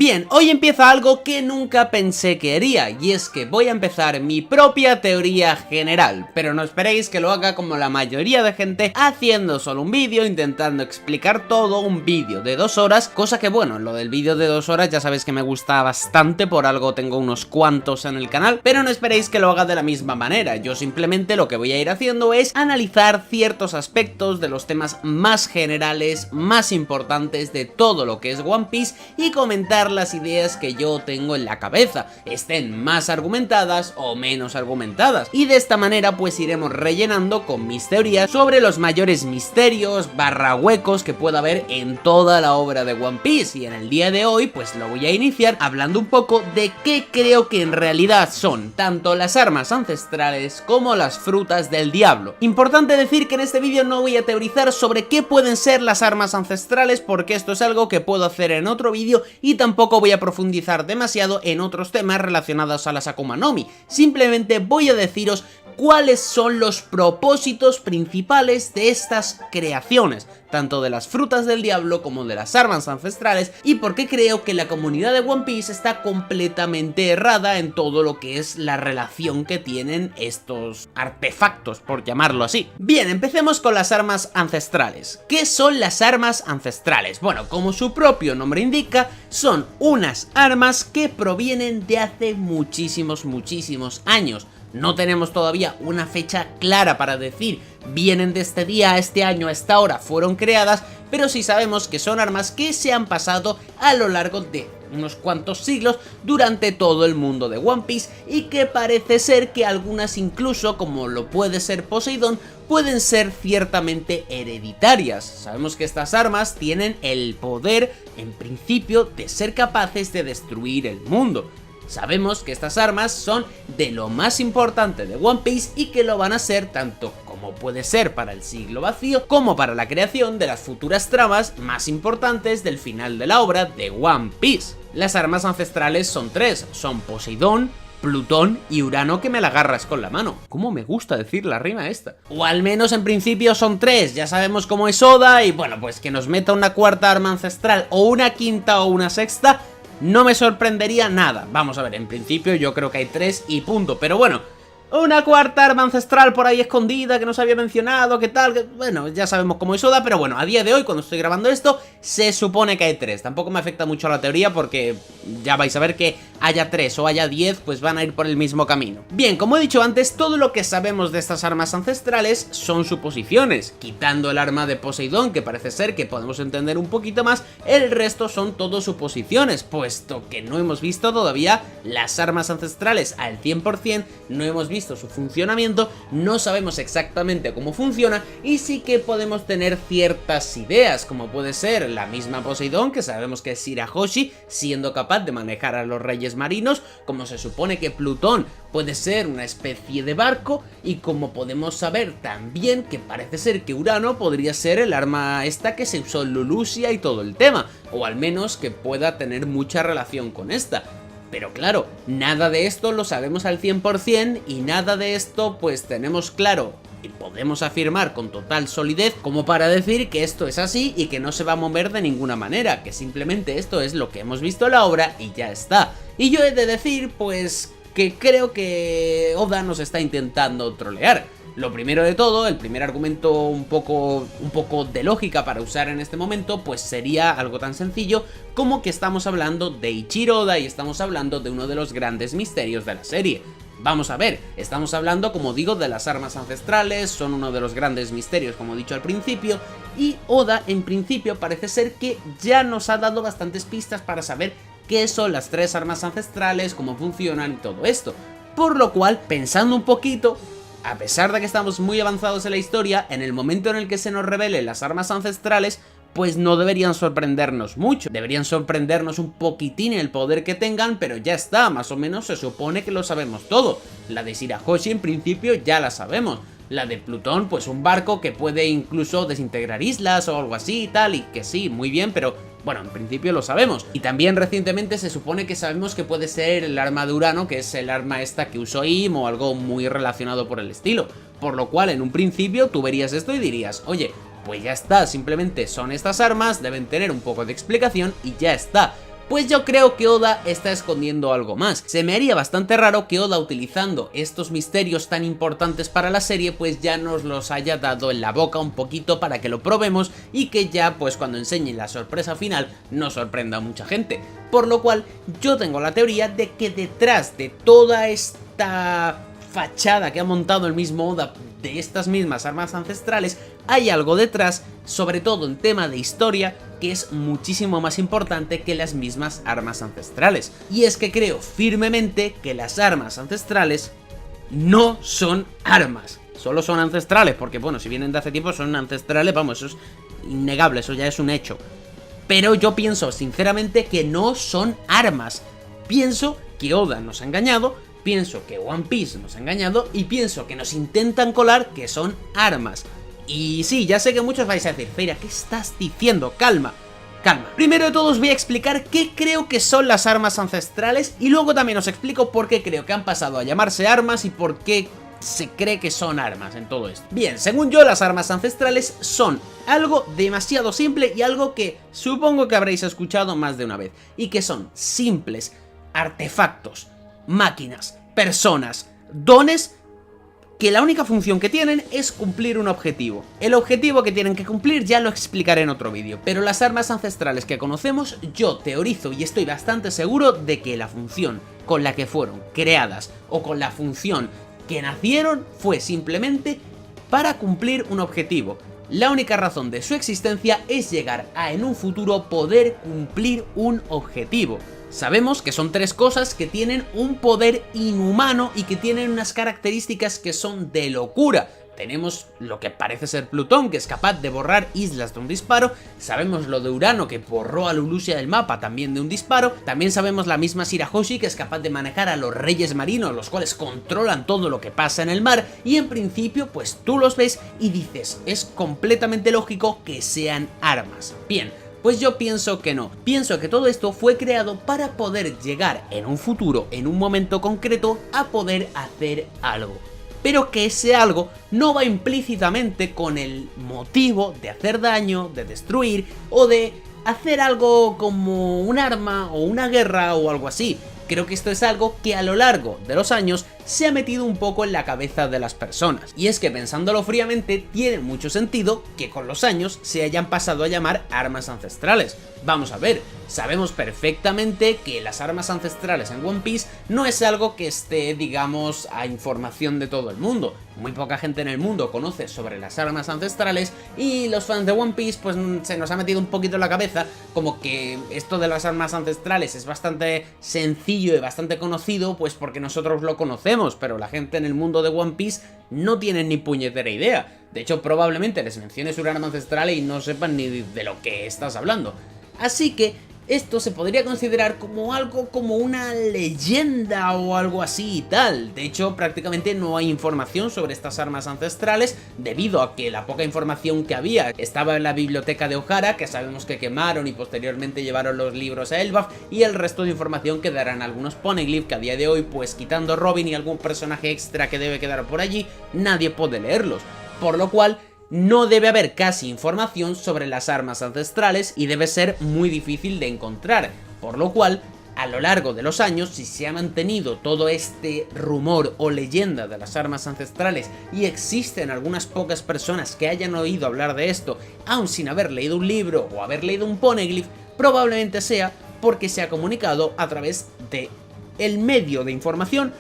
Bien, hoy empieza algo que nunca pensé que haría, y es que voy a empezar mi propia teoría general, pero no esperéis que lo haga como la mayoría de gente, haciendo solo un vídeo, intentando explicar todo, un vídeo de 2 horas, cosa que bueno, lo del vídeo de 2 horas ya sabéis que me gusta bastante, por algo tengo unos cuantos en el canal, pero no esperéis que lo haga de la misma manera. Yo simplemente lo que voy a ir haciendo es analizar ciertos aspectos de los temas más generales, más importantes de todo lo que es One Piece y comentar las ideas que yo tengo en la cabeza, estén más argumentadas o menos argumentadas, y de esta manera pues iremos rellenando con mis teorías sobre los mayores misterios barra huecos que pueda haber en toda la obra de One Piece. Y en el día de hoy pues lo voy a iniciar hablando un poco de qué creo que en realidad son tanto las armas ancestrales como las frutas del diablo. Importante decir que en este vídeo no voy a teorizar sobre qué pueden ser las armas ancestrales, porque esto es algo que puedo hacer en otro vídeo, y tampoco voy a profundizar demasiado en otros temas relacionados a las Akuma no Mi. Simplemente voy a deciros cuáles son los propósitos principales de estas creaciones, tanto de las frutas del diablo como de las armas ancestrales, y por qué creo que la comunidad de One Piece está completamente errada en todo lo que es la relación que tienen estos artefactos, por llamarlo así. Bien, empecemos con las armas ancestrales. ¿Qué son las armas ancestrales? Bueno, como su propio nombre indica, son unas armas que provienen de hace muchísimos años. No tenemos todavía una fecha clara para decir vienen de este día a este año a esta hora fueron creadas, pero sí sabemos que son armas que se han pasado a lo largo de unos cuantos siglos durante todo el mundo de One Piece, y que parece ser que algunas incluso, como lo puede ser Poseidón, pueden ser ciertamente hereditarias. Sabemos que estas armas tienen el poder, en principio, de ser capaces de destruir el mundo. Sabemos que estas armas son de lo más importante de One Piece y que lo van a ser tanto como puede ser para el siglo vacío como para la creación de las futuras tramas más importantes del final de la obra de One Piece. Las armas ancestrales son 3, son Poseidón, Plutón y Urano, que me la agarras con la mano. ¿Cómo me gusta decir la rima esta? O al menos en principio son 3, ya sabemos cómo es Oda, y bueno, pues que nos meta una cuarta arma ancestral o una quinta o una sexta no me sorprendería nada. Vamos a ver, en principio yo creo que hay 3 y punto, pero bueno, una cuarta arma ancestral por ahí escondida que no se había mencionado, qué tal, bueno, ya sabemos cómo es Oda, pero bueno, a día de hoy, cuando estoy grabando esto, se supone que hay 3. Tampoco me afecta mucho a la teoría, porque ya vais a ver que haya 3 o haya 10, pues van a ir por el mismo camino. Bien, como he dicho antes, todo lo que sabemos de estas armas ancestrales son suposiciones. Quitando el arma de Poseidón, que parece ser que podemos entender un poquito más, el resto son todo suposiciones, puesto que no hemos visto todavía las armas ancestrales al 100%, no hemos visto su funcionamiento, no sabemos exactamente cómo funciona, y sí que podemos tener ciertas ideas, como puede ser la misma Poseidón, que sabemos que es Shirahoshi, siendo capaz de manejar a los reyes marinos, como se supone que Plutón puede ser una especie de barco, y como podemos saber también que parece ser que Urano podría ser el arma esta que se usó en Lulusia y todo el tema, o al menos que pueda tener mucha relación con esta. Pero claro, nada de esto lo sabemos al 100%, y nada de esto pues tenemos claro y podemos afirmar con total solidez como para decir que esto es así y que no se va a mover de ninguna manera, que simplemente esto es lo que hemos visto en la obra y ya está. Y yo he de decir pues que creo que Oda nos está intentando trolear. Lo primero de todo, el primer argumento un poco de lógica para usar en este momento, pues sería algo tan sencillo como que estamos hablando de Eiichiro Oda y estamos hablando de uno de los grandes misterios de la serie. Vamos a ver, estamos hablando, como digo, de las armas ancestrales, son uno de los grandes misterios, como he dicho al principio, y Oda en principio parece ser que ya nos ha dado bastantes pistas para saber qué son las 3 armas ancestrales, cómo funcionan y todo esto. Por lo cual, pensando un poquito, a pesar de que estamos muy avanzados en la historia, en el momento en el que se nos revelen las armas ancestrales, pues no deberían sorprendernos mucho. Deberían sorprendernos un poquitín el poder que tengan, pero ya está, más o menos se supone que lo sabemos todo. La de Shirahoshi en principio ya la sabemos. La de Plutón, pues un barco que puede incluso desintegrar islas o algo así y tal, y que sí, muy bien, pero bueno, en principio lo sabemos. Y también recientemente se supone que sabemos que puede ser el arma de Urano, que es el arma esta que usó Im o algo muy relacionado por el estilo. Por lo cual, en un principio, tú verías esto y dirías, oye, pues ya está, simplemente son estas armas, deben tener un poco de explicación y ya está. Pues yo creo que Oda está escondiendo algo más. Se me haría bastante raro que Oda, utilizando estos misterios tan importantes para la serie, pues ya nos los haya dado en la boca un poquito para que lo probemos y que ya pues cuando enseñen la sorpresa final nos sorprenda a mucha gente. Por lo cual yo tengo la teoría de que detrás de toda esta fachada que ha montado el mismo Oda de estas mismas armas ancestrales, hay algo detrás, sobre todo en tema de historia, que es muchísimo más importante que las mismas armas ancestrales. Y es que creo firmemente que las armas ancestrales no son armas, solo son ancestrales, porque bueno, si vienen de hace tiempo son ancestrales, vamos, eso es innegable, eso ya es un hecho. Pero yo pienso sinceramente que no son armas. Pienso que Oda nos ha engañado, pienso que One Piece nos ha engañado y pienso que nos intentan colar que son armas. Y sí, ya sé que muchos vais a decir, Feira, ¿qué estás diciendo? Calma, calma. Primero de todo os voy a explicar qué creo que son las armas ancestrales y luego también os explico por qué creo que han pasado a llamarse armas y por qué se cree que son armas en todo esto. Bien, según yo, las armas ancestrales son algo demasiado simple y algo que supongo que habréis escuchado más de una vez, y que son simples artefactos, máquinas, personas, dones que la única función que tienen es cumplir un objetivo. El objetivo que tienen que cumplir ya lo explicaré en otro vídeo, pero las armas ancestrales que conocemos, yo teorizo y estoy bastante seguro de que la función con la que fueron creadas o con la función que nacieron fue simplemente para cumplir un objetivo. La única razón de su existencia es llegar a en un futuro poder cumplir un objetivo. Sabemos que son tres cosas que tienen un poder inhumano y que tienen unas características que son de locura. Tenemos lo que parece ser Plutón, que es capaz de borrar islas de un disparo. Sabemos lo de Urano, que borró a Lulusia del mapa también de un disparo. También sabemos la misma Shirahoshi, que es capaz de manejar a los reyes marinos, los cuales controlan todo lo que pasa en el mar. Y en principio, pues tú los ves y dices, es completamente lógico que sean armas. Bien, pues yo pienso que no. Pienso que todo esto fue creado para poder llegar en un futuro, en un momento concreto, a poder hacer algo. Pero que ese algo no va implícitamente con el motivo de hacer daño, de destruir o de hacer algo como un arma o una guerra o algo así. Creo que esto es algo que a lo largo de los años se ha metido un poco en la cabeza de las personas. Y es que pensándolo fríamente, tiene mucho sentido que con los años se hayan pasado a llamar armas ancestrales. Vamos a ver, sabemos perfectamente que las armas ancestrales en One Piece no es algo que esté, digamos, a información de todo el mundo. Muy poca gente en el mundo conoce sobre las armas ancestrales y los fans de One Piece pues se nos ha metido un poquito en la cabeza como que esto de las armas ancestrales es bastante sencillo y bastante conocido pues porque nosotros lo conocemos, pero la gente en el mundo de One Piece no tiene ni puñetera idea. De hecho, probablemente les menciones un arma ancestral y no sepan ni de lo que estás hablando. Así que esto se podría considerar como algo como una leyenda o algo así y tal. De hecho, prácticamente no hay información sobre estas armas ancestrales debido a que la poca información que había estaba en la biblioteca de Ohara, que sabemos que quemaron y posteriormente llevaron los libros a Elbaf, y el resto de información quedarán algunos poneglyph que a día de hoy, pues quitando Robin y algún personaje extra que debe quedar por allí, nadie puede leerlos. Por lo cual no debe haber casi información sobre las armas ancestrales y debe ser muy difícil de encontrar, por lo cual, a lo largo de los años, si se ha mantenido todo este rumor o leyenda de las armas ancestrales y existen algunas pocas personas que hayan oído hablar de esto, aun sin haber leído un libro o haber leído un poneglyph, probablemente sea porque se ha comunicado a través de el medio de información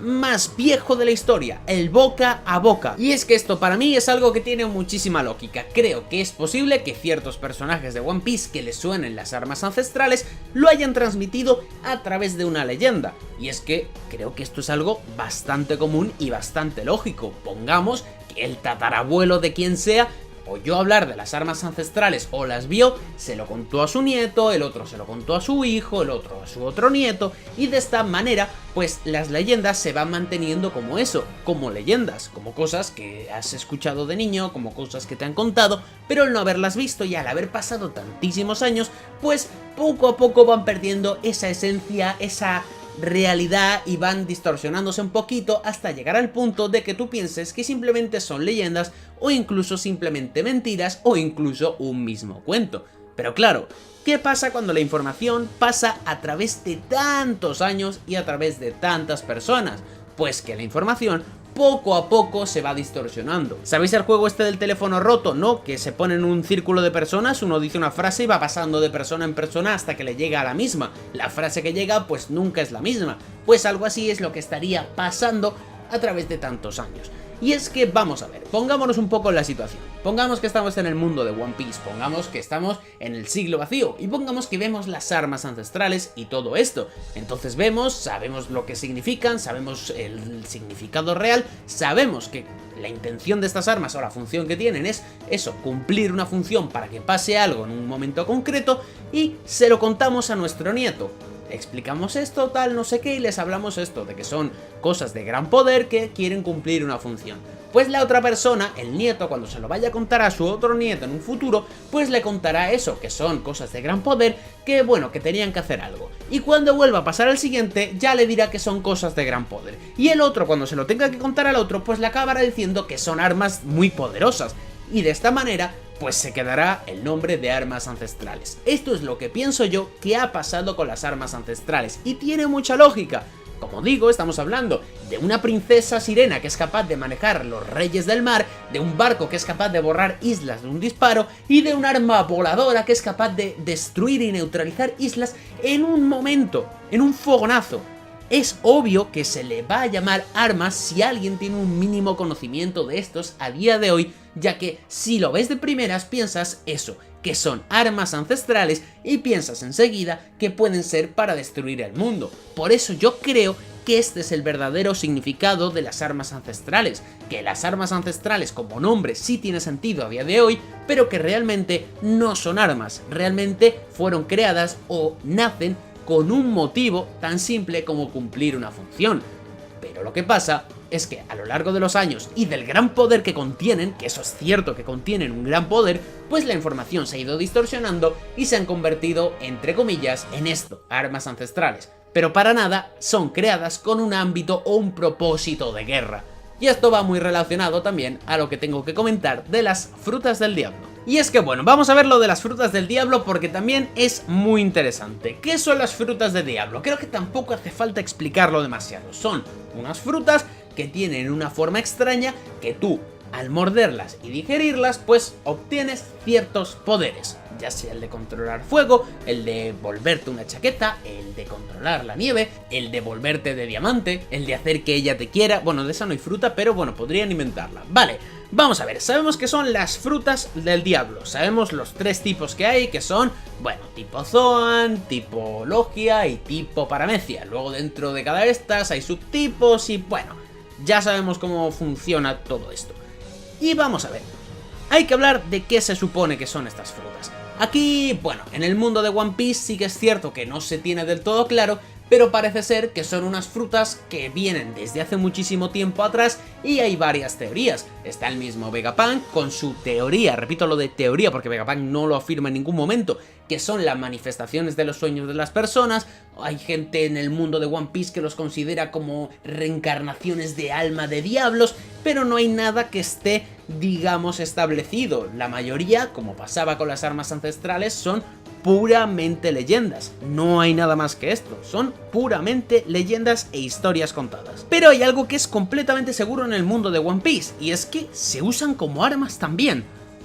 más viejo de la historia, el boca a boca. Y es que esto para mí es algo que tiene muchísima lógica. Creo que es posible que ciertos personajes de One Piece que les suenen las armas ancestrales lo hayan transmitido a través de una leyenda. Y es que creo que esto es algo bastante común y bastante lógico. Pongamos que el tatarabuelo de quien sea oyó hablar de las armas ancestrales o las vio, se lo contó a su nieto, el otro se lo contó a su hijo, el otro a su otro nieto, y de esta manera pues las leyendas se van manteniendo como eso, como leyendas, como cosas que has escuchado de niño, como cosas que te han contado, pero al no haberlas visto y al haber pasado tantísimos años, pues poco a poco van perdiendo esa esencia, esa realidad y van distorsionándose un poquito hasta llegar al punto de que tú pienses que simplemente son leyendas o incluso simplemente mentiras o incluso un mismo cuento. Pero claro, ¿Qué pasa cuando la información pasa a través de tantos años y a través de tantas personas? Pues que la información poco a poco se va distorsionando. ¿Sabéis el juego este del teléfono roto, no? Que se pone en un círculo de personas, uno dice una frase y va pasando de persona en persona hasta que le llega a la misma. La frase que llega pues nunca es la misma. Pues algo así es lo que estaría pasando a través de tantos años. Y es que, vamos a ver, pongámonos un poco en la situación. Pongamos que estamos en el mundo de One Piece, pongamos que estamos en el siglo vacío y pongamos que vemos las armas ancestrales y todo esto. Entonces vemos, sabemos lo que significan, sabemos el significado real, sabemos que la intención de estas armas o la función que tienen es eso, cumplir una función para que pase algo en un momento concreto y se lo contamos a nuestro nieto. Explicamos esto, tal, no sé qué, y les hablamos esto, de que son cosas de gran poder que quieren cumplir una función. Pues la otra persona, el nieto, cuando se lo vaya a contar a su otro nieto en un futuro, pues le contará eso, que son cosas de gran poder, que bueno, que tenían que hacer algo. Y cuando vuelva a pasar al siguiente, ya le dirá que son cosas de gran poder. Y el otro, cuando se lo tenga que contar al otro, pues le acabará diciendo que son armas muy poderosas. Y de esta manera pues se quedará el nombre de armas ancestrales. Esto es lo que pienso yo que ha pasado con las armas ancestrales y tiene mucha lógica. Como digo, estamos hablando de una princesa sirena que es capaz de manejar los reyes del mar, de un barco que es capaz de borrar islas de un disparo y de un arma voladora que es capaz de destruir y neutralizar islas en un momento, en un fogonazo. Es obvio que se le va a llamar armas si alguien tiene un mínimo conocimiento de estos a día de hoy, ya que si lo ves de primeras piensas eso, que son armas ancestrales y piensas enseguida que pueden ser para destruir el mundo. Por eso yo creo que este es el verdadero significado de las armas ancestrales, que las armas ancestrales como nombre sí tiene sentido a día de hoy, pero que realmente no son armas, realmente fueron creadas o nacen con un motivo tan simple como cumplir una función. Pero lo que pasa es que a lo largo de los años y del gran poder que contienen, que eso es cierto que contienen un gran poder, pues la información se ha ido distorsionando y se han convertido, entre comillas, en esto, armas ancestrales. Pero para nada son creadas con un ámbito o un propósito de guerra. Y esto va muy relacionado también a lo que tengo que comentar de las frutas del diablo. Y es que bueno, vamos a ver lo de las frutas del diablo porque también es muy interesante. ¿Qué son las frutas del diablo? Creo que tampoco hace falta explicarlo demasiado. Son unas frutas que tienen una forma extraña que tú, al morderlas y digerirlas, pues obtienes ciertos poderes. Ya sea el de controlar fuego, el de volverte una chaqueta, el de controlar la nieve, el de volverte de diamante, el de hacer que ella te quiera. Bueno, de esa no hay fruta, pero bueno, podrían inventarla. Vale, vamos a ver, sabemos que son las frutas del diablo. Sabemos los tres tipos que hay, que son, bueno, tipo Zoan, tipo Logia y tipo Paramecia. Luego dentro de cada estas hay subtipos y bueno, ya sabemos cómo funciona todo esto. Y vamos a ver, hay que hablar de qué se supone que son estas frutas. Aquí, bueno, en el mundo de One Piece sí que es cierto que no se tiene del todo claro, pero parece ser que son unas frutas que vienen desde hace muchísimo tiempo atrás y hay varias teorías. Está el mismo Vegapunk con su teoría, repito lo de teoría porque Vegapunk no lo afirma en ningún momento, que son las manifestaciones de los sueños de las personas. Hay gente en el mundo de One Piece que los considera como reencarnaciones de alma de diablos, pero no hay nada que esté, digamos, establecido. La mayoría, como pasaba con las armas ancestrales, son puramente leyendas. No hay nada más que esto, son puramente leyendas e historias contadas. Pero hay algo que es completamente seguro en el mundo de One Piece, y es que se usan como armas también.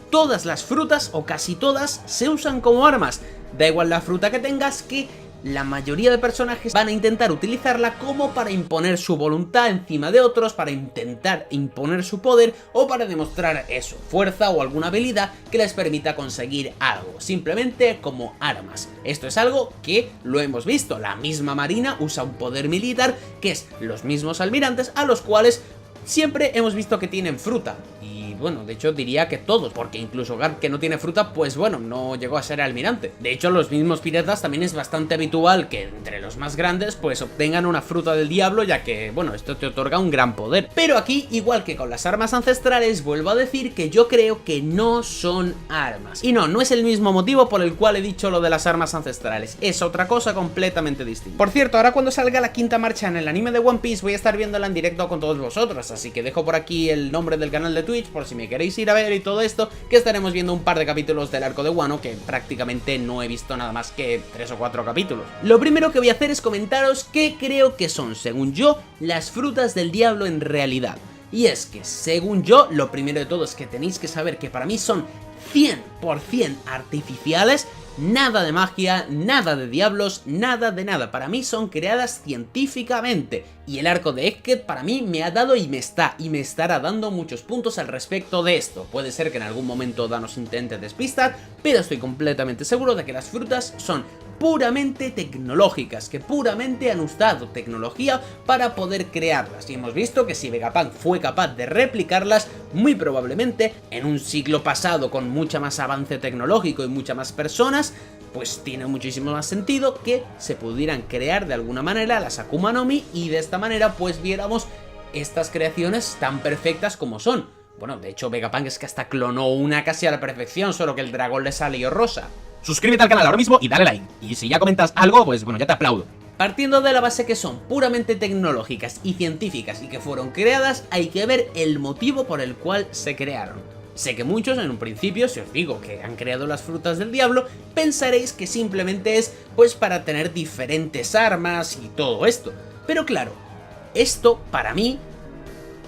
Todas las frutas, o casi todas, se usan como armas. Da igual la fruta que tengas, que la mayoría de personajes van a intentar utilizarla como para imponer su voluntad encima de otros, para intentar imponer su poder o para demostrar eso, fuerza o alguna habilidad que les permita conseguir algo, simplemente como armas. Esto es algo que lo hemos visto, la misma marina usa un poder militar que es los mismos almirantes a los cuales siempre hemos visto que tienen fruta. Y bueno, de hecho diría que todos, porque incluso Garp, que no tiene fruta, pues bueno, no llegó a ser almirante. De hecho, los mismos piratas también es bastante habitual que entre los más grandes pues obtengan una fruta del diablo, ya que bueno, esto te otorga un gran poder. Pero aquí, igual que con las armas ancestrales, vuelvo a decir que yo creo que no son armas. Y no es el mismo motivo por el cual he dicho lo de las armas ancestrales, es otra cosa completamente distinta. Por cierto, ahora cuando salga la quinta marcha en el anime de One Piece voy a estar viéndola en directo con todos vosotros, así que dejo por aquí el nombre del canal de Twitch por por si me queréis ir a ver y todo esto, que estaremos viendo un par de capítulos del arco de Wano, que prácticamente no he visto nada más que 3 o 4 capítulos. Lo primero que voy a hacer es comentaros qué creo que son, según yo, las frutas del diablo en realidad. Y es que, según yo, lo primero de todo es que tenéis que saber que para mí son 100% artificiales. Nada de magia, nada de diablos, nada de nada. Para mí son creadas científicamente. Y el arco de Egghead para mí me ha dado y me estará dando muchos puntos al respecto de esto. Puede ser que en algún momento nos intente despistar, pero estoy completamente seguro de que las frutas son puramente tecnológicas, que puramente han usado tecnología para poder crearlas. Y hemos visto que si Vegapunk fue capaz de replicarlas, muy probablemente en un siglo pasado con mucha más avance tecnológico y muchas más personas, pues tiene muchísimo más sentido que se pudieran crear de alguna manera las Akuma no Mi y de esta manera pues viéramos estas creaciones tan perfectas como son. Bueno, de hecho Vegapunk es que hasta clonó una casi a la perfección, solo que el dragón le salió rosa. Suscríbete al canal ahora mismo y dale like. Y si ya comentas algo, pues bueno, ya te aplaudo. Partiendo de la base que son puramente tecnológicas y científicas y que fueron creadas, hay que ver el motivo por el cual se crearon. Sé que muchos en un principio, si os digo que han creado las frutas del diablo, pensaréis que simplemente es pues para tener diferentes armas y todo esto. Pero claro, esto para mí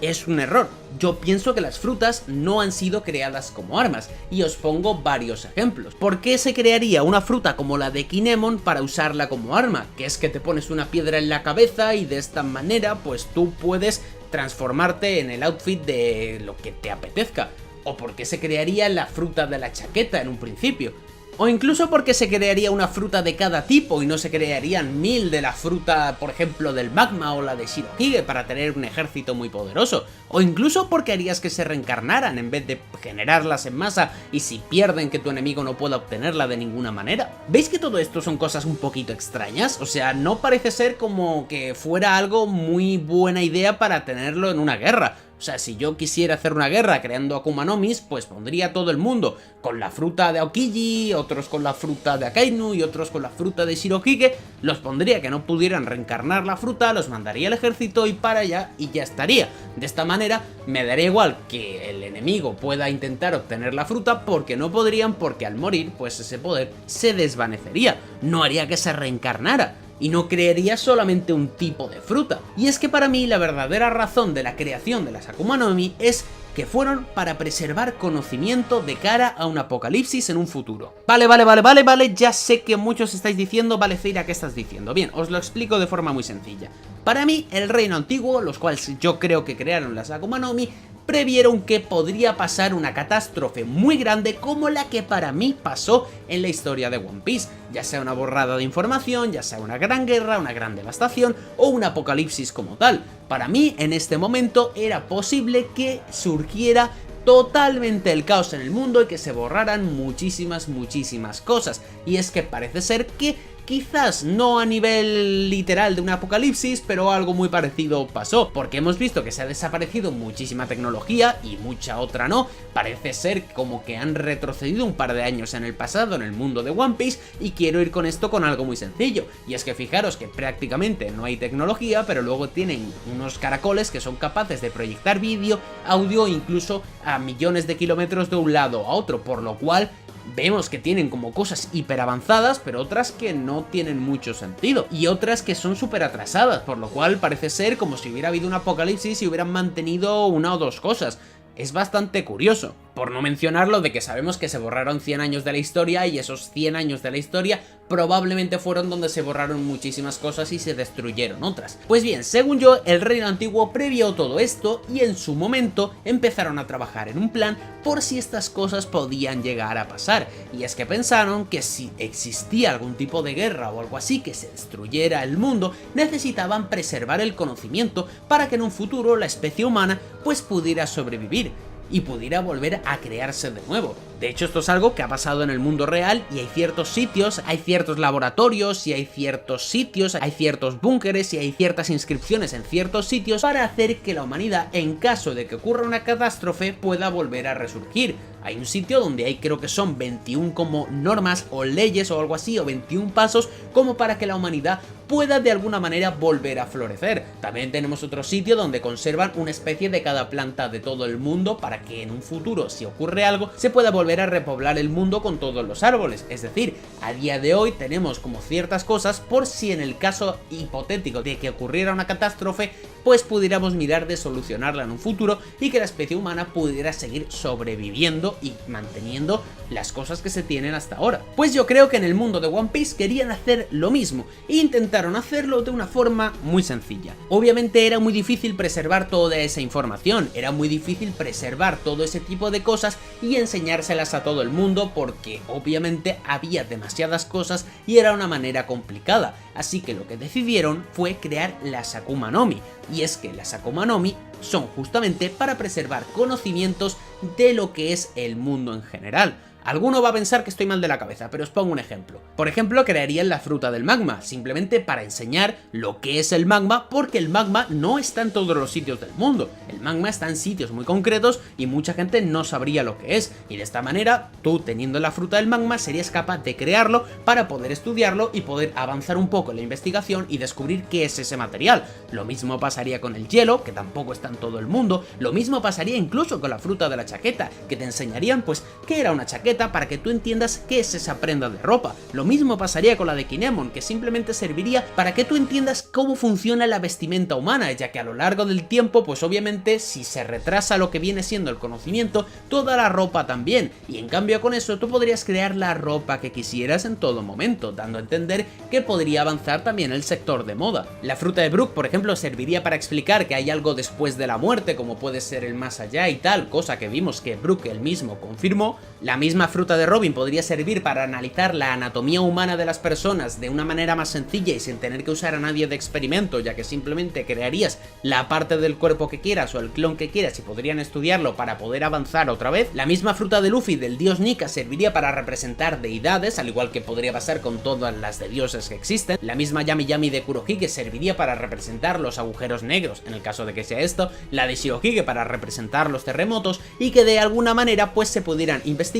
es un error. Yo pienso que las frutas no han sido creadas como armas, y os pongo varios ejemplos. ¿Por qué se crearía una fruta como la de Kinemon para usarla como arma? Que es que te pones una piedra en la cabeza y de esta manera pues tú puedes transformarte en el outfit de lo que te apetezca. ¿O por qué se crearía la fruta de la chaqueta en un principio? O incluso porque se crearía una fruta de cada tipo y no se crearían 1000 de la fruta, por ejemplo, del magma o la de Shirohige para tener un ejército muy poderoso. O incluso porque harías que se reencarnaran en vez de generarlas en masa y si pierden que tu enemigo no pueda obtenerla de ninguna manera. ¿Veis que todo esto son cosas un poquito extrañas? O sea, no parece ser como que fuera algo muy buena idea para tenerlo en una guerra. O sea, si yo quisiera hacer una guerra creando Akuma no Mis, pues pondría a todo el mundo con la fruta de Aokiji, otros con la fruta de Akainu y otros con la fruta de Shirohige. Los pondría que no pudieran reencarnar la fruta, los mandaría al ejército y para allá y ya estaría. De esta manera me daría igual que el enemigo pueda intentar obtener la fruta porque no podrían, porque al morir pues ese poder se desvanecería, no haría que se reencarnara. Y no crearía solamente un tipo de fruta. Y es que para mí la verdadera razón de la creación de las Akuma no Mi es que fueron para preservar conocimiento de cara a un apocalipsis en un futuro. Vale, ya sé que muchos estáis diciendo, vale Zeira, ¿qué estás diciendo? Bien, os lo explico de forma muy sencilla. Para mí, el reino antiguo, los cuales yo creo que crearon las Akuma no Mi, previeron que podría pasar una catástrofe muy grande como la que para mí pasó en la historia de One Piece, ya sea una borrada de información, ya sea una gran guerra, una gran devastación o un apocalipsis como tal. Para mí en este momento era posible que surgiera totalmente el caos en el mundo y que se borraran muchísimas cosas, y es que parece ser que quizás no a nivel literal de un apocalipsis, pero algo muy parecido pasó, porque hemos visto que se ha desaparecido muchísima tecnología y mucha otra no. Parece ser como que han retrocedido un par de años en el pasado en el mundo de One Piece, y quiero ir con esto con algo muy sencillo, y es que fijaros que prácticamente no hay tecnología, pero luego tienen unos caracoles que son capaces de proyectar vídeo, audio, incluso a millones de kilómetros de un lado a otro, por lo cual vemos que tienen como cosas hiper avanzadas, pero otras que no tienen mucho sentido, y otras que son súper atrasadas, por lo cual parece ser como si hubiera habido un apocalipsis y hubieran mantenido una o dos cosas. Es bastante curioso, por no mencionar lo de que sabemos que se borraron 100 años de la historia, y esos 100 años de la historia probablemente fueron donde se borraron muchísimas cosas y se destruyeron otras. Pues bien, según yo, el reino antiguo previó todo esto y en su momento empezaron a trabajar en un plan por si estas cosas podían llegar a pasar, y es que pensaron que si existía algún tipo de guerra o algo así que se destruyera el mundo, necesitaban preservar el conocimiento para que en un futuro la especie humana pues pudiera sobrevivir y pudiera volver a crearse de nuevo. De hecho, esto es algo que ha pasado en el mundo real, y hay ciertos sitios, hay ciertos laboratorios, y hay ciertos sitios, hay ciertos búnkeres y hay ciertas inscripciones en ciertos sitios para hacer que la humanidad, en caso de que ocurra una catástrofe, pueda volver a resurgir. Hay un sitio donde hay, creo que son 21 como normas o leyes o algo así, o 21 pasos como para que la humanidad pueda de alguna manera volver a florecer. También tenemos otro sitio donde conservan una especie de cada planta de todo el mundo para que en un futuro, si ocurre algo, se pueda volver a repoblar el mundo con todos los árboles. Es decir, a día de hoy tenemos como ciertas cosas por si en el caso hipotético de que ocurriera una catástrofe, pues pudiéramos mirar de solucionarla en un futuro y que la especie humana pudiera seguir sobreviviendo y manteniendo las cosas que se tienen hasta ahora. Pues yo creo que en el mundo de One Piece querían hacer lo mismo e intentaron hacerlo de una forma muy sencilla. Obviamente era muy difícil preservar toda esa información, era muy difícil preservar todo ese tipo de cosas y enseñárselas a todo el mundo porque obviamente había demasiadas cosas y era una manera complicada. Así que lo que decidieron fue crear las Akuma no Mi, y es que las Akuma no Mi son justamente para preservar conocimientos de lo que es el mundo en general. Alguno va a pensar que estoy mal de la cabeza, pero os pongo un ejemplo. Por ejemplo, crearían la fruta del magma, simplemente para enseñar lo que es el magma, porque el magma no está en todos los sitios del mundo. El magma está en sitios muy concretos y mucha gente no sabría lo que es. Y de esta manera, tú teniendo la fruta del magma serías capaz de crearlo para poder estudiarlo y poder avanzar un poco en la investigación y descubrir qué es ese material. Lo mismo pasaría con el hielo, que tampoco está en todo el mundo. Lo mismo pasaría incluso con la fruta de la chaqueta, que te enseñarían pues qué era una chaqueta para que tú entiendas qué es esa prenda de ropa. Lo mismo pasaría con la de Kinemon, que simplemente serviría para que tú entiendas cómo funciona la vestimenta humana, ya que a lo largo del tiempo, pues obviamente si se retrasa lo que viene siendo el conocimiento, toda la ropa también, y en cambio con eso tú podrías crear la ropa que quisieras en todo momento, dando a entender que podría avanzar también el sector de moda. La fruta de Brook, por ejemplo, serviría para explicar que hay algo después de la muerte, como puede ser el más allá y tal, cosa que vimos que Brook él mismo confirmó. La misma fruta de Robin podría servir para analizar la anatomía humana de las personas de una manera más sencilla y sin tener que usar a nadie de experimento, ya que simplemente crearías la parte del cuerpo que quieras o el clon que quieras y podrían estudiarlo para poder avanzar otra vez. La misma fruta de Luffy del dios Nika serviría para representar deidades, al igual que podría pasar con todas las de dioses que existen. La misma Yami Yami de Kurohige serviría para representar los agujeros negros, en el caso de que sea esto, la de Shirohige para representar los terremotos y que de alguna manera pues se pudieran investigar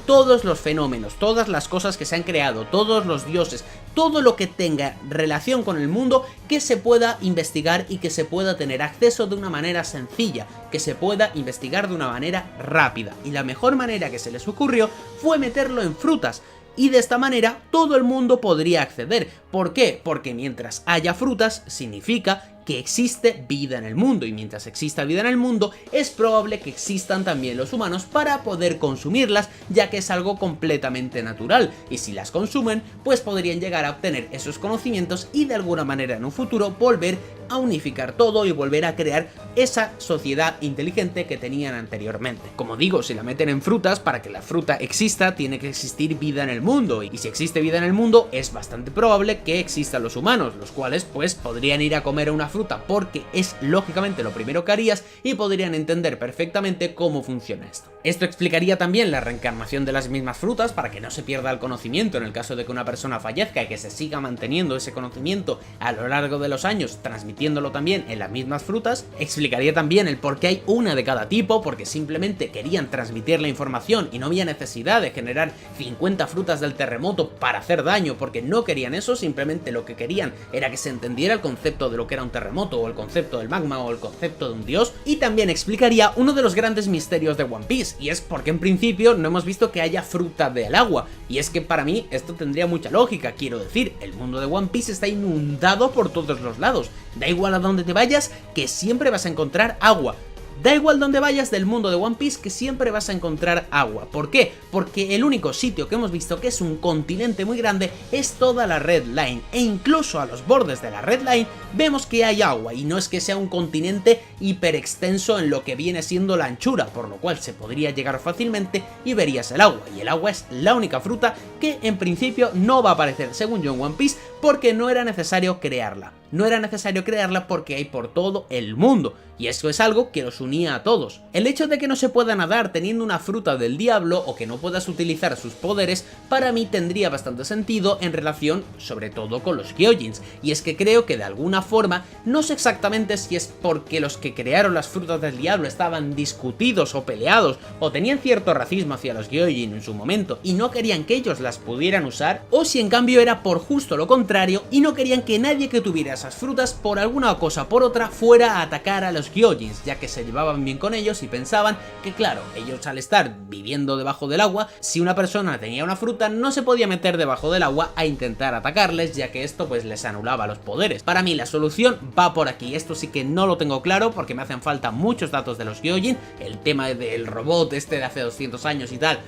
todos los fenómenos, todas las cosas que se han creado, todos los dioses, todo lo que tenga relación con el mundo que se pueda investigar y que se pueda tener acceso de una manera sencilla, que se pueda investigar de una manera rápida. Y la mejor manera que se les ocurrió fue meterlo en frutas. Y de esta manera todo el mundo podría acceder. ¿Por qué? Porque mientras haya frutas significa que existe vida en el mundo, y mientras exista vida en el mundo es probable que existan también los humanos para poder consumirlas, ya que es algo completamente natural, y si las consumen pues podrían llegar a obtener esos conocimientos y de alguna manera en un futuro volver a unificar todo y volver a crear esa sociedad inteligente que tenían anteriormente. Como digo, si la meten en frutas, para que la fruta exista tiene que existir vida en el mundo, y si existe vida en el mundo es bastante probable que existan los humanos, los cuales pues podrían ir a comer una fruta porque es lógicamente lo primero que harías y podrían entender perfectamente cómo funciona esto. Esto explicaría también la reencarnación de las mismas frutas para que no se pierda el conocimiento en el caso de que una persona fallezca y que se siga manteniendo ese conocimiento a lo largo de los años, transmitiéndolo también en las mismas frutas. Explicaría también el por qué hay una de cada tipo, porque simplemente querían transmitir la información y no había necesidad de generar 50 frutas del terremoto para hacer daño, porque no querían eso, simplemente lo que querían era que se entendiera el concepto de lo que era un terremoto o el concepto del magma o el concepto de un dios. Y también explicaría uno de los grandes misterios de One Piece, y es porque en principio no hemos visto que haya fruta del agua, y es que para mí esto tendría mucha lógica. Quiero decir, el mundo de One Piece está inundado por todos los lados, da igual a donde te vayas que siempre vas a encontrar agua. Da igual donde vayas del mundo de One Piece que siempre vas a encontrar agua. ¿Por qué? Porque el único sitio que hemos visto que es un continente muy grande es toda la Red Line, e incluso a los bordes de la Red Line vemos que hay agua, y no es que sea un continente hiper extenso en lo que viene siendo la anchura, por lo cual se podría llegar fácilmente y verías el agua, y el agua es la única fruta que en principio no va a aparecer según yo en One Piece porque no era necesario crearla. no era necesario crearla porque hay por todo el mundo, y eso es algo que los unía a todos. El hecho de que no se pueda nadar teniendo una fruta del diablo o que no puedas utilizar sus poderes, para mí tendría bastante sentido en relación sobre todo con los Gyojins, y es que creo que de alguna forma, no sé exactamente si es porque los que crearon las frutas del diablo estaban discutidos o peleados o tenían cierto racismo hacia los Gyojin en su momento y no querían que ellos las pudieran usar, o si en cambio era por justo lo contrario y no querían que nadie que tuviera esas frutas por alguna cosa o por otra fuera a atacar a los Gyojins, ya que se llevaban bien con ellos y pensaban que claro, ellos al estar viviendo debajo del agua, si una persona tenía una fruta no se podía meter debajo del agua a intentar atacarles, ya que esto pues les anulaba los poderes. Para mí la solución va por aquí, esto sí que no lo tengo claro porque me hacen falta muchos datos de los Gyojin, el tema del robot este de hace 200 años y tal.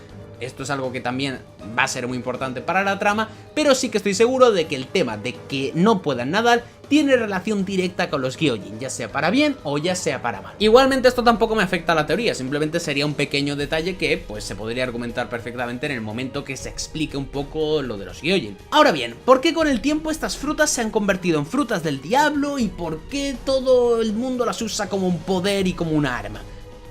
Esto es algo que también va a ser muy importante para la trama, pero sí que estoy seguro de que el tema de que no puedan nadar tiene relación directa con los Gyojin, ya sea para bien o ya sea para mal. Igualmente esto tampoco me afecta a la teoría, simplemente sería un pequeño detalle que pues se podría argumentar perfectamente en el momento que se explique un poco lo de los Gyojin. Ahora bien, ¿por qué con el tiempo estas frutas se han convertido en frutas del diablo y por qué todo el mundo las usa como un poder y como una arma?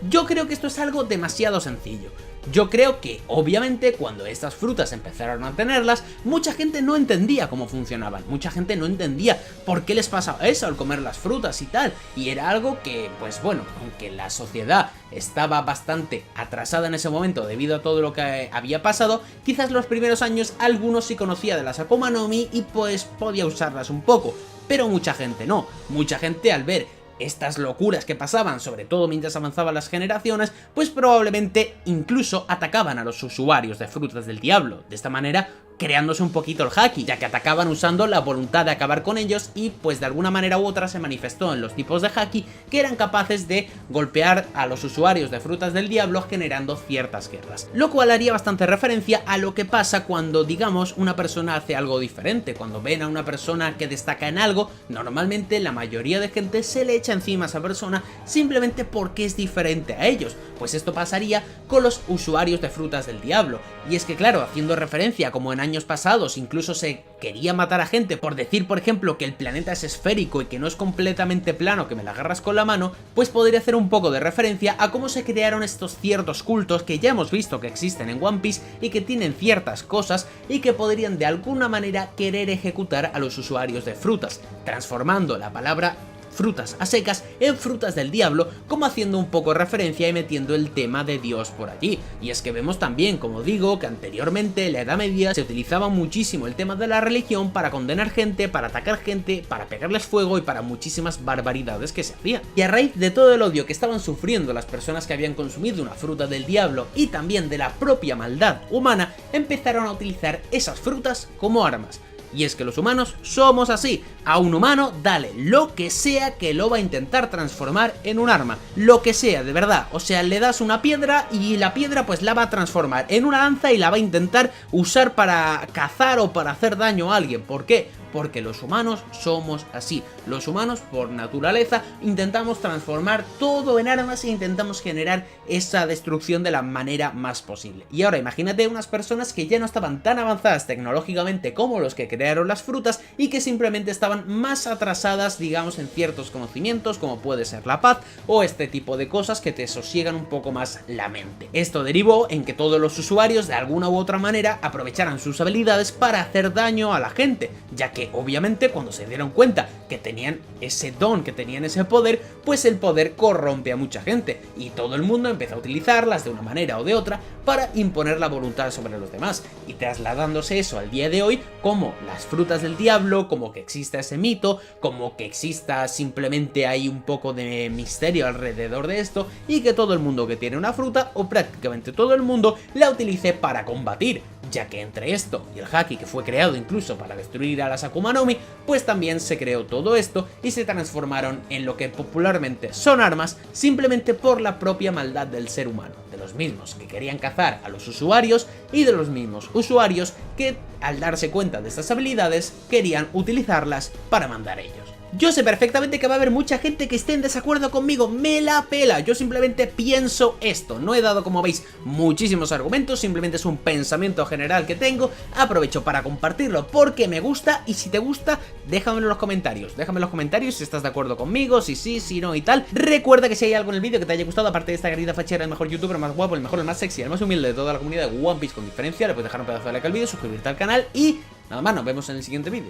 Yo creo que esto es algo demasiado sencillo. Yo creo que, obviamente, cuando estas frutas empezaron a tenerlas, mucha gente no entendía cómo funcionaban, mucha gente no entendía por qué les pasaba eso al comer las frutas y tal, y era algo que, pues bueno, aunque la sociedad estaba bastante atrasada en ese momento debido a todo lo que había pasado, quizás los primeros años algunos sí conocía de las Akuma no Mi y pues podía usarlas un poco, pero mucha gente no, mucha gente al ver estas locuras que pasaban, sobre todo mientras avanzaban las generaciones, pues probablemente incluso atacaban a los usuarios de frutas del diablo, de esta manera creándose un poquito el haki, ya que atacaban usando la voluntad de acabar con ellos y pues de alguna manera u otra se manifestó en los tipos de haki que eran capaces de golpear a los usuarios de frutas del diablo generando ciertas guerras, lo cual haría bastante referencia a lo que pasa cuando digamos una persona hace algo diferente, cuando ven a una persona que destaca en algo, normalmente la mayoría de gente se le echa encima a esa persona simplemente porque es diferente a ellos, pues esto pasaría con los usuarios de frutas del diablo, y es que claro, haciendo referencia como en años pasados incluso se quería matar a gente por decir por ejemplo que el planeta es esférico y que no es completamente plano, que me la agarras con la mano, pues podría hacer un poco de referencia a cómo se crearon estos ciertos cultos que ya hemos visto que existen en One Piece y que tienen ciertas cosas y que podrían de alguna manera querer ejecutar a los usuarios de frutas, transformando la palabra frutas a secas en frutas del diablo, como haciendo un poco referencia y metiendo el tema de Dios por allí. Y es que vemos también, como digo, que anteriormente en la Edad Media se utilizaba muchísimo el tema de la religión para condenar gente, para atacar gente, para pegarles fuego y para muchísimas barbaridades que se hacían. Y a raíz de todo el odio que estaban sufriendo las personas que habían consumido una fruta del diablo y también de la propia maldad humana, empezaron a utilizar esas frutas como armas. Y es que los humanos somos así, a un humano dale lo que sea que lo va a intentar transformar en un arma, lo que sea de verdad, o sea le das una piedra y la piedra pues la va a transformar en una lanza y la va a intentar usar para cazar o para hacer daño a alguien. ¿Por qué? Porque los humanos somos así, los humanos por naturaleza intentamos transformar todo en armas e intentamos generar esa destrucción de la manera más posible. Y ahora imagínate unas personas que ya no estaban tan avanzadas tecnológicamente como los que crearon las frutas y que simplemente estaban más atrasadas digamos en ciertos conocimientos como puede ser la paz o este tipo de cosas que te sosiegan un poco más la mente. Esto derivó en que todos los usuarios de alguna u otra manera aprovecharan sus habilidades para hacer daño a la gente, ya que obviamente cuando se dieron cuenta que tenían ese don, que tenían ese poder, pues el poder corrompe a mucha gente y todo el mundo empezó a utilizarlas de una manera o de otra para imponer la voluntad sobre los demás, y trasladándose eso al día de hoy como las frutas del diablo, como que exista ese mito, como que exista simplemente hay un poco de misterio alrededor de esto y que todo el mundo que tiene una fruta o prácticamente todo el mundo la utilice para combatir, ya que entre esto y el haki que fue creado incluso para destruir a las Akuma no Mi, pues también se creó todo esto y se transformaron en lo que popularmente son armas simplemente por la propia maldad del ser humano, los mismos que querían cazar a los usuarios y de los mismos usuarios que, al darse cuenta de estas habilidades, querían utilizarlas para mandar ellos. Yo sé perfectamente que va a haber mucha gente que esté en desacuerdo conmigo, me la pela, yo simplemente pienso esto, no he dado, como veis, muchísimos argumentos, simplemente es un pensamiento general que tengo, aprovecho para compartirlo porque me gusta, y si te gusta, déjamelo en los comentarios si estás de acuerdo conmigo, si sí, si no y tal. Recuerda que si hay algo en el vídeo que te haya gustado, aparte de esta querida fachera, el mejor youtuber, el más guapo, el mejor, el más sexy, el más humilde de toda la comunidad de One Piece con diferencia, le puedes dejar un pedazo de like al vídeo, suscribirte al canal y nada más, nos vemos en el siguiente vídeo.